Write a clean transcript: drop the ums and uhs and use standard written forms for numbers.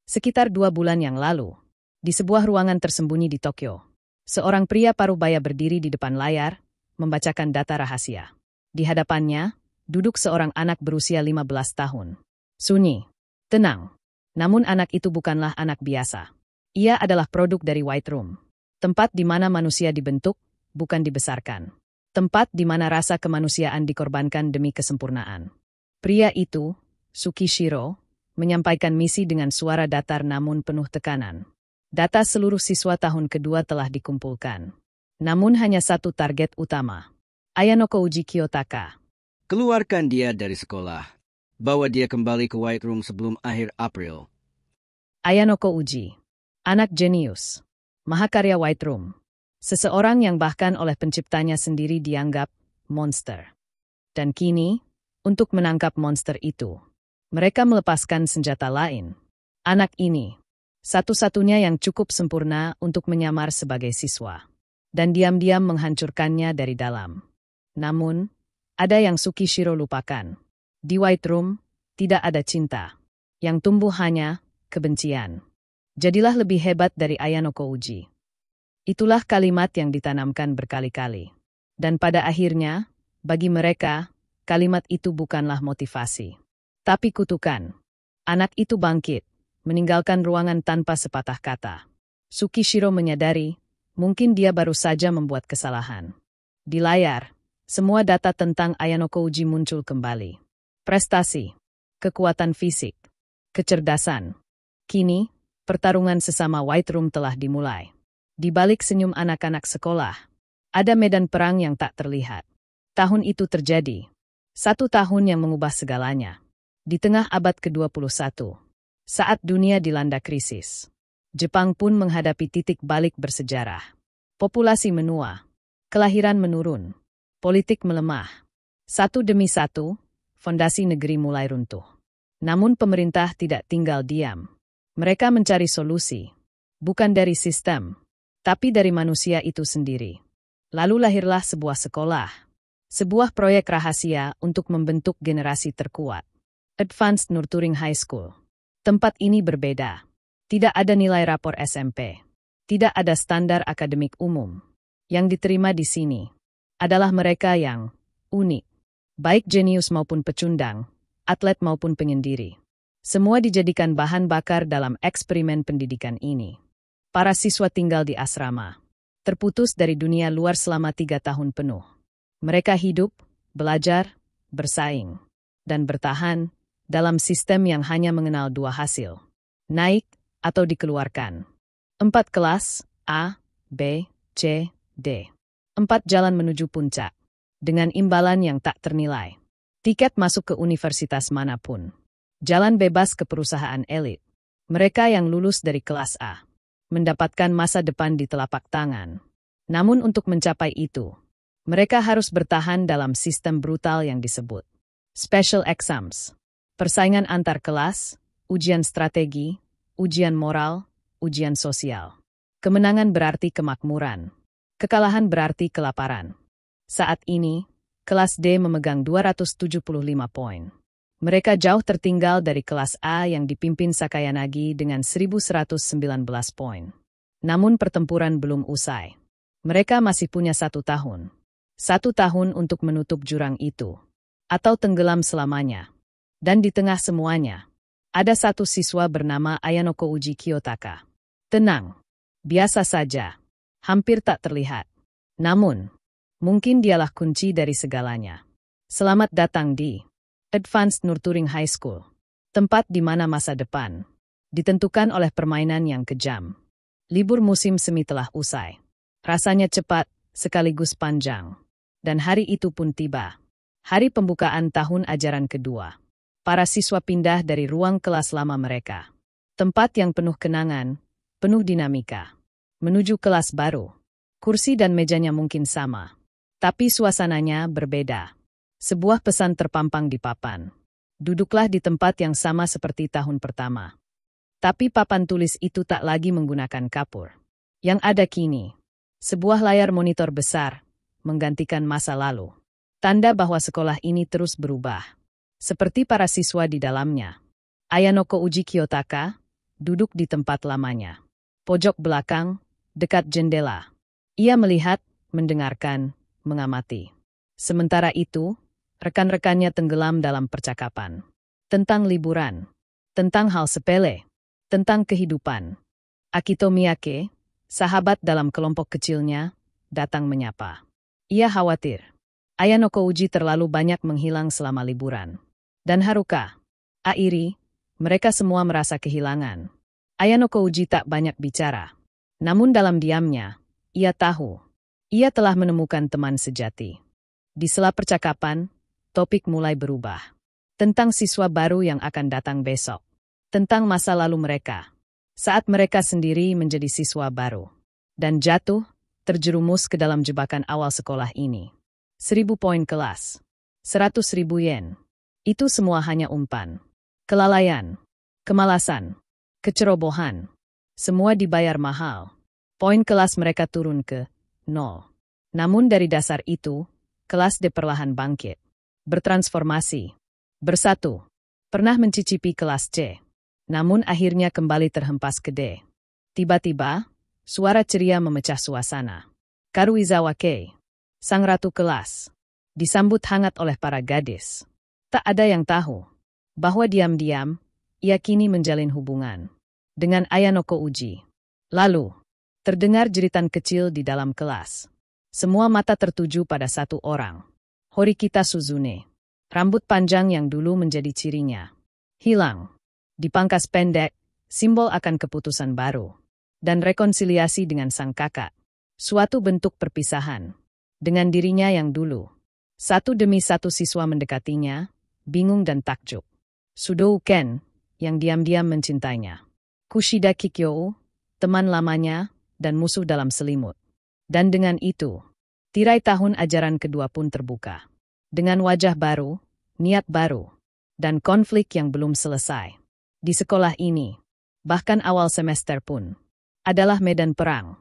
Sekitar 2 bulan yang lalu, di sebuah ruangan tersembunyi di Tokyo, seorang pria parubaya berdiri di depan layar, membacakan data rahasia. Di hadapannya, duduk seorang anak berusia 15 tahun. Sunyi, tenang. Namun anak itu bukanlah anak biasa. Ia adalah produk dari White Room. Tempat di mana manusia dibentuk, bukan dibesarkan. Tempat di mana rasa kemanusiaan dikorbankan demi kesempurnaan. Pria itu, Tsukishiro, menyampaikan misi dengan suara datar namun penuh tekanan. Data seluruh siswa tahun kedua telah dikumpulkan. Namun hanya satu target utama. Ayanoko Uji Kiyotaka. Keluarkan dia dari sekolah. Bawa dia kembali ke White Room sebelum akhir April. Ayanoko Uji. Anak jenius. Mahakarya White Room. Seseorang yang bahkan oleh penciptanya sendiri dianggap monster. Dan kini, untuk menangkap monster itu, mereka melepaskan senjata lain. Anak ini, satu-satunya yang cukup sempurna untuk menyamar sebagai siswa. Dan diam-diam menghancurkannya dari dalam. Namun, ada yang Tsukishiro lupakan. Di White Room, tidak ada cinta. Yang tumbuh hanya kebencian. Jadilah lebih hebat dari Ayanoko Uji. Itulah kalimat yang ditanamkan berkali-kali. Dan pada akhirnya, bagi mereka, kalimat itu bukanlah motivasi. Tapi kutukan. Anak itu bangkit, meninggalkan ruangan tanpa sepatah kata. Tsukishiro menyadari, mungkin dia baru saja membuat kesalahan. Di layar, semua data tentang Ayanoko Uji muncul kembali. Prestasi, kekuatan fisik, kecerdasan. Kini, pertarungan sesama White Room telah dimulai. Di balik senyum anak-anak sekolah, ada medan perang yang tak terlihat. Tahun itu terjadi. 1 tahun yang mengubah segalanya. Di tengah abad ke-21, saat dunia dilanda krisis, Jepang pun menghadapi titik balik bersejarah. Populasi menua, kelahiran menurun, politik melemah. Satu demi satu, fondasi negeri mulai runtuh. Namun pemerintah tidak tinggal diam. Mereka mencari solusi, bukan dari sistem, tapi dari manusia itu sendiri. Lalu lahirlah sebuah sekolah, sebuah proyek rahasia untuk membentuk generasi terkuat. Advanced Nurturing High School. Tempat ini berbeda. Tidak ada nilai rapor SMP. Tidak ada standar akademik umum. Yang diterima di sini adalah mereka yang unik. Baik jenius maupun pecundang, atlet maupun penyendiri. Semua dijadikan bahan bakar dalam eksperimen pendidikan ini. Para siswa tinggal di asrama, terputus dari dunia luar selama 3 tahun penuh. Mereka hidup, belajar, bersaing, dan bertahan dalam sistem yang hanya mengenal 2 hasil. Naik atau dikeluarkan. 4 kelas, A, B, C, D. 4 jalan menuju puncak. Dengan imbalan yang tak ternilai. Tiket masuk ke universitas manapun. Jalan bebas ke perusahaan elit. Mereka yang lulus dari kelas A mendapatkan masa depan di telapak tangan. Namun untuk mencapai itu, mereka harus bertahan dalam sistem brutal yang disebut special exams. Persaingan antar kelas, ujian strategi, ujian moral, ujian sosial. Kemenangan berarti kemakmuran. Kekalahan berarti kelaparan. Saat ini, kelas D memegang 275 poin. Mereka jauh tertinggal dari kelas A yang dipimpin Sakayanagi dengan 1119 poin. Namun pertempuran belum usai. Mereka masih punya 1 tahun. 1 tahun untuk menutup jurang itu. Atau tenggelam selamanya. Dan di tengah semuanya, ada satu siswa bernama Ayanoko Uji Kiyotaka. Tenang. Biasa saja. Hampir tak terlihat. Namun, mungkin dialah kunci dari segalanya. Selamat datang di Advanced Nurturing High School. Tempat di mana masa depan ditentukan oleh permainan yang kejam. Libur musim semi telah usai. Rasanya cepat, sekaligus panjang. Dan hari itu pun tiba. Hari pembukaan tahun ajaran kedua. Para siswa pindah dari ruang kelas lama mereka. Tempat yang penuh kenangan, penuh dinamika. Menuju kelas baru. Kursi dan mejanya mungkin sama. Tapi suasananya berbeda. Sebuah pesan terpampang di papan. Duduklah di tempat yang sama seperti tahun pertama. Tapi papan tulis itu tak lagi menggunakan kapur. Yang ada kini, sebuah layar monitor besar, menggantikan masa lalu. Tanda bahwa sekolah ini terus berubah. Seperti para siswa di dalamnya. Ayanoko Uji Kiyotaka, duduk di tempat lamanya. Pojok belakang, dekat jendela. Ia melihat, mendengarkan, mengamati. Sementara itu, rekan-rekannya tenggelam dalam percakapan. Tentang liburan, tentang hal sepele, tentang kehidupan. Akito Miyake, sahabat dalam kelompok kecilnya, datang menyapa. Ia khawatir. Ayanoko Uji terlalu banyak menghilang selama liburan. Dan Haruka, Airi, mereka semua merasa kehilangan. Ayanoko Uji tak banyak bicara. Namun dalam diamnya, ia tahu. Ia telah menemukan teman sejati. Di sela percakapan, topik mulai berubah. Tentang siswa baru yang akan datang besok. Tentang masa lalu mereka. Saat mereka sendiri menjadi siswa baru. Dan jatuh, terjerumus ke dalam jebakan awal sekolah ini. 1000 poin kelas. 100.000 yen. Itu semua hanya umpan. Kelalaian. Kemalasan. Kecerobohan. Semua dibayar mahal. Poin kelas mereka turun ke 0. Namun dari dasar itu, kelas D perlahan bangkit. Bertransformasi. Bersatu. Pernah mencicipi kelas C. Namun akhirnya kembali terhempas ke D. Tiba-tiba, suara ceria memecah suasana. Karuizawa Kei, sang ratu kelas, disambut hangat oleh para gadis. Tak ada yang tahu bahwa diam-diam, ia kini menjalin hubungan dengan Ayanoko Uji. Lalu, terdengar jeritan kecil di dalam kelas. Semua mata tertuju pada satu orang. Horikita Suzune. Rambut panjang yang dulu menjadi cirinya hilang. Dipangkas pendek, simbol akan keputusan baru. Dan rekonsiliasi dengan sang kakak. Suatu bentuk perpisahan. Dengan dirinya yang dulu. Satu demi satu siswa mendekatinya, bingung dan takjub. Sudou Ken, yang diam-diam mencintainya. Kushida Kikyo, teman lamanya, dan musuh dalam selimut. Dan dengan itu, tirai tahun ajaran kedua pun terbuka. Dengan wajah baru, niat baru, dan konflik yang belum selesai. Di sekolah ini, bahkan awal semester pun, adalah medan perang.